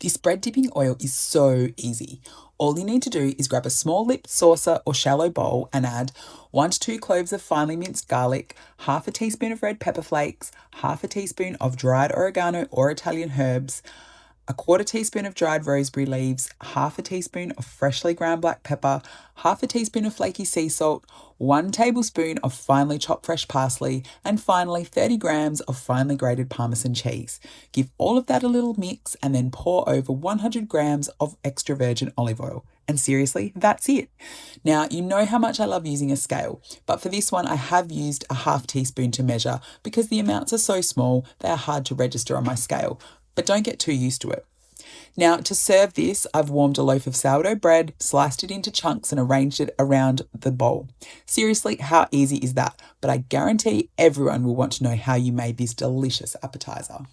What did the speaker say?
This bread dipping oil is so easy. All you need to do is grab a small lipped saucer or shallow bowl and add 1 to 2 cloves of finely minced garlic, half a teaspoon of red pepper flakes, half a teaspoon of dried oregano or Italian herbs, a quarter teaspoon of dried rosemary leaves, half a teaspoon of freshly ground black pepper, half a teaspoon of flaky sea salt, 1 tablespoon of finely chopped fresh parsley, and finally 30 grams of finely grated Parmesan cheese. Give all of that a little mix and then pour over 100 grams of extra virgin olive oil. And seriously, that's it. Now, you know how much I love using a scale, but for this one I have used a half teaspoon to measure because the amounts are so small they are hard to register on my scale. But don't get too used to it. Now, to serve this, I've warmed a loaf of sourdough bread, sliced it into chunks, and arranged it around the bowl. Seriously, how easy is that? But I guarantee everyone will want to know how you made this delicious appetizer.